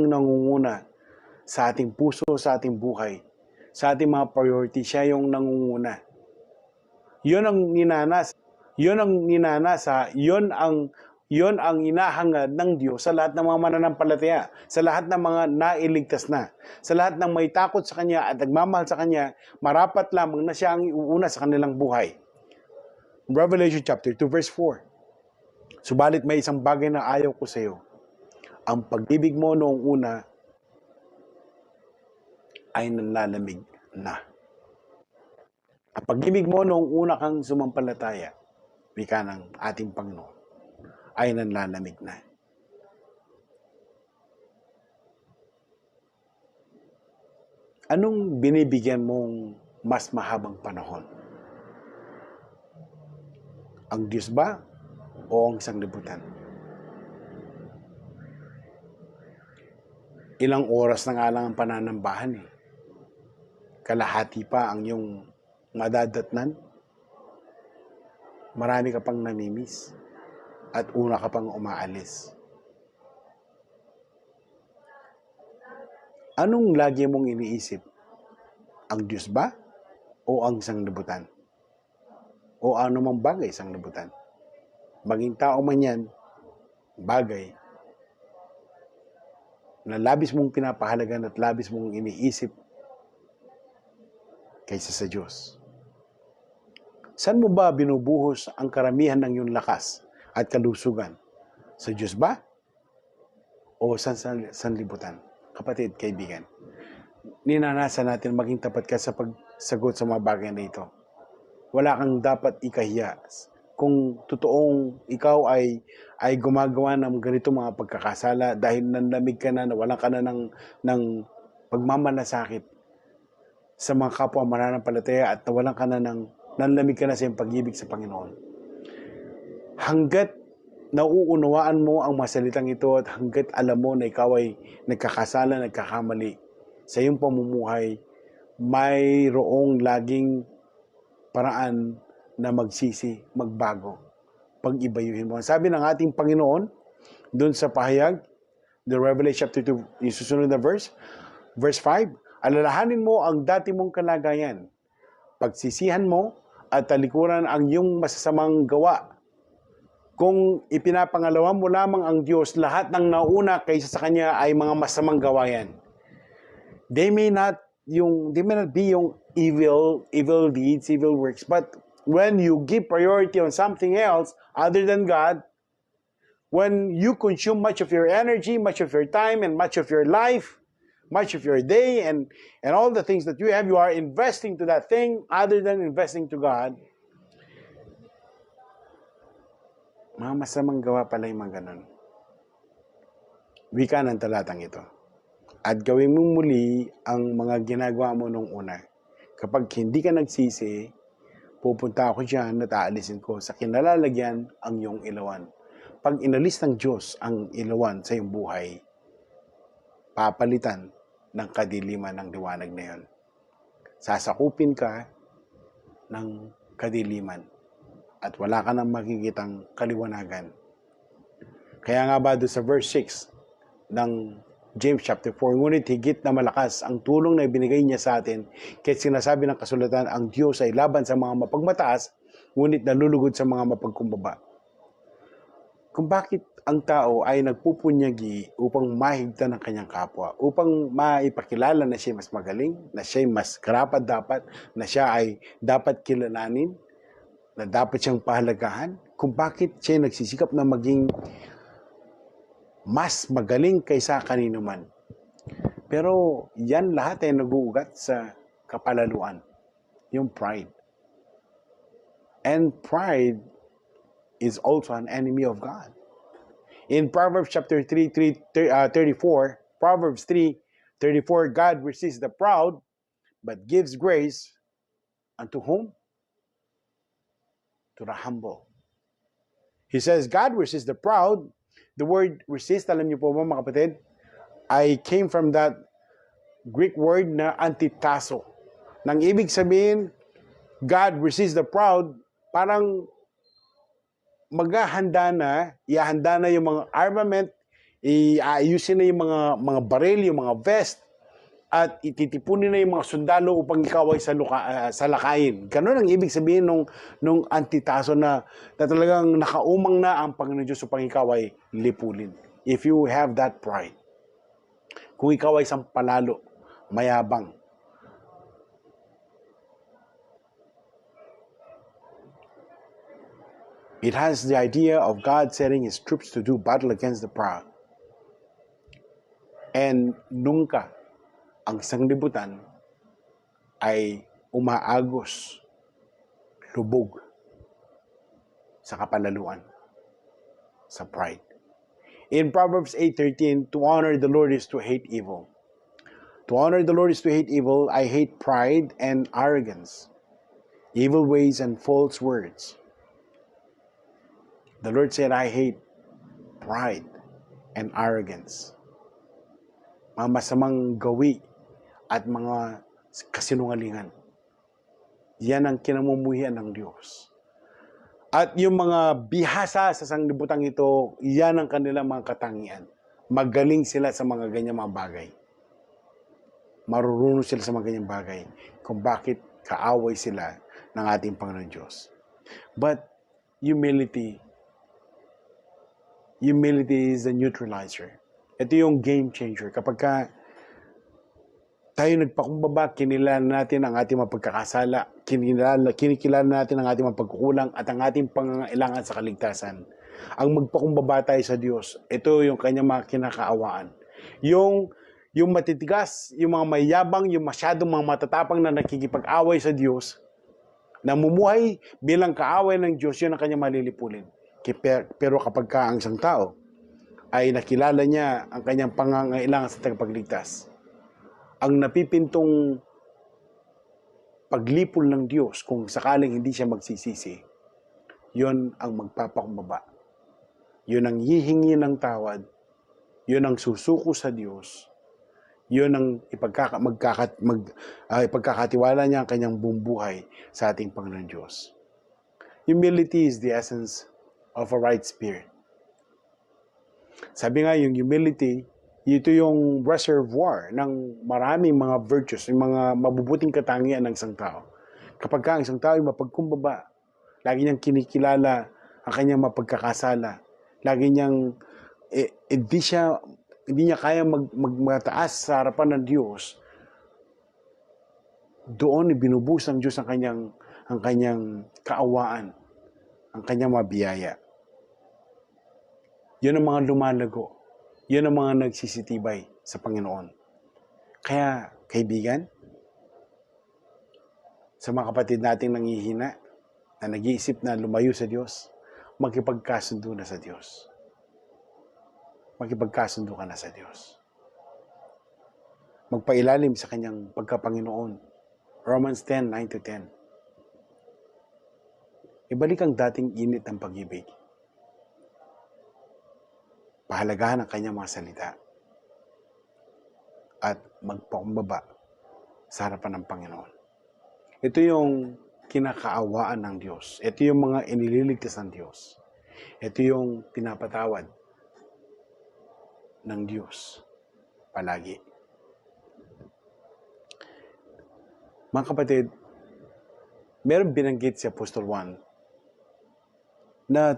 nangunguna sa ating puso, sa ating buhay, sa ating mga priority. Siya yung nangunguna. Yun ang ninanas. Yun ang inahangad ng Diyos sa lahat ng mga mananampalataya, sa lahat ng mga nailigtas na, sa lahat ng may takot sa Kanya at nagmamahal sa Kanya, marapat lamang na siya ang iuuna sa kanilang buhay. Revelation chapter 2 verse 4. Subalit may isang bagay na ayaw ko sa iyo. Ang pag-ibig mo noong una ay nanlalamig na. Ang pag-ibig mo noong una kang sumampalataya, wika ng ating Panginoon, ay nanlalamig na. Anong binibigyan mong mas mahabang panahon? Ang Diyos ba o ang sanglibutan? Ilang oras na nga lang ang pananambahan eh. Kalahati pa ang iyong madadatnan. Marami ka pang namimiss. At una ka pang umaalis. Anong lagi mong iniisip? Ang Diyos ba? O ang sanglibutan? O ano mang bagay sanglibutan? Maging tao man yan, bagay, na labis mong pinapahalagan at labis mong iniisip kaysa sa Diyos. Saan mo ba binubuhos ang karamihan ng iyong lakas at kalusugan? Sa Diyos ba? O sa sanlibutan? Kapatid, kaibigan, ninanasan natin maging tapat ka sa pagsagot sa mga bagay na ito. Wala kang dapat ikahiya. Kung totoong ikaw ay gumagawa ng ganito mga pagkakasala dahil nanlamig ka na, nawalan ka na ng pagmamalasakit sa mga kapwa mananampalataya at nawalan ka na nanlamig ka na sa iyong pag-ibig sa Panginoon. Hanggat nauunawaan mo ang masalitang ito at hanggat alam mo na ikaw ay nagkakasala, nagkakamali sa iyong pamumuhay, mayroong laging paraan na magsisi, magbago, pag-ibayuhin mo. Sabi ng ating Panginoon, doon sa pahayag, the Revelation chapter 2, yung susunod na verse 5, alalahanin mo ang dati mong kalagayan, pagsisihan mo at talikuran ang iyong masasamang gawa. Kung ipinapangalawa mo lamang ang Diyos, lahat ng nauna kaysa sa Kanya ay mga masamang gawa yan. They may not be yung evil deeds, evil works, but when you give priority on something else other than God, when you consume much of your energy, much of your time, and much of your life, much of your day, and all the things that you have, you are investing to that thing other than investing to God. Mga masamang gawa pala yung mga ganun. Wika ng talatang ito. At gawin mo muli ang mga ginagawa mo nung una. Kapag hindi ka nagsisi, pupunta ako dyan at aalisin ko sa kinalalagyan ang iyong ilawan. Pag inalis ng Diyos ang ilawan sa iyong buhay, papalitan ng kadiliman ng liwanag na yun. Sasakupin ka ng kadiliman at wala ka nang makikitang kaliwanagan. Kaya nga ba doon sa verse 6 ng James chapter 4, ngunit higit na malakas ang tulong na ibinigay niya sa atin, kahit sinasabi ng kasulatan, ang Diyos ay laban sa mga mapagmataas, ngunit nalulugod sa mga mapagkumbaba. Kung bakit ang tao ay nagpupunyagi upang mahigtan ng kanyang kapwa, upang maipakilala na siya mas magaling, na siya mas karapat-dapat, na siya ay dapat kilalanin, na dapat siyang pahalagahan, kung bakit siya nagsisikap na maging mas magaling kaysa kanino man. Pero yan lahat ay nag-uugat sa kapalaluan, yung pride. And pride is also an enemy of God. In Proverbs chapter 34, Proverbs 3:34, God resists the proud, but gives grace unto whom? To the humble. He says, God resists the proud. The word resist, alam niyo po ba mga kapatid, I came from that Greek word na antitaso. Nang ibig sabihin, God resists the proud, parang maghahanda na, ihahanda na yung mga armament, Iayusin na yung mga baril, yung mga vest, at ititipunin na yung mga sundalo upang ikaw ay salakayin. Ganun ang ibig sabihin nung antitaso na talagang nakaumang na ang Panginoon Diyos upang ikaw ay lipulin. If you have that pride, kung ikaw ay sampalalo, mayabang, it has the idea of God setting His troops to do battle against the proud. And nungka ang sanglibutan ay umaagos, lubog sa kapalaluan, sa pride. In Proverbs 8:13, to honor the Lord is to hate evil. To honor the Lord is to hate evil. I hate pride and arrogance, evil ways and false words. The Lord said, I hate pride and arrogance. Mga masamang gawi at mga kasinungalingan. Yan ang kinamumuhian ng Diyos. At yung mga bihasa sa sanglibutan ito, yan ang kanilang mga katangian. Magaling sila sa mga ganyang mga bagay. Marurunong sila sa mga ganyang bagay kung bakit kaaway sila ng ating Panginoon Diyos. But humility is the neutralizer. Ito yung game changer. Kapag tayo nagpakumbaba, kinilala natin ang ating mga pagkakasala, kinikilala natin ang ating mga pagkukulang at ang ating pangangailangan sa kaligtasan. Ang magpakumbaba tayo sa Diyos, ito yung kanyang mga kinakaawaan. Yung matitigas, yung mga mayabang, yung masyadong mga matatapang na nakikipag-away sa Diyos, namumuhay bilang kaaway ng Diyos, yun ang kanyang malilipulin. Pero kapag ang isang tao ay nakilala niya ang kanyang pangangailangan sa tagapagligtas, ang napipintong paglipol ng Diyos kung sakaling hindi siya magsisisi, yun ang magpapakumbaba. Yun ang hihingi ng tawad. Yun ang susuko sa Diyos. Yun ang ipagkakatiwala niya ang kanyang buong buhay sa ating Panginoon Diyos. Humility is the essence of a right spirit. Sabi nga, yung humility, ito yung reservoir ng maraming mga virtues, yung mga mabubuting katangian ng isang tao. Kapag ang isang tao ay mapagkumbaba, lagi niyang kinikilala ang kanyang mapagkakasala, lagi niyang hindi niya kaya magmataas sa harapan ng Diyos, doon ibinubus ng Diyos ang kanyang kaawaan, ang kanyang mabiyaya. Yun ang mga lumalago. Yun ang mga nagsisitibay sa Panginoon. Kaya, kaibigan, sa mga kapatid nating nanghihina, na nag-iisip na lumayo sa Diyos, makipagkasundo na sa Diyos. Makipagkasundo ka na sa Diyos. Magpailalim sa kanyang pagkapanginoon. Romans 10:9-10. Ibalik ang dating init ng pag-ibig. Pahalagahan ang kanyang mga salita. At magpakumbaba sa harapan ng Panginoon. Ito yung kinakaawaan ng Diyos. Ito yung mga inililigtas ng Diyos. Ito yung pinapatawad ng Diyos palagi. Mga kapatid, meron binanggit si Apostol Juan na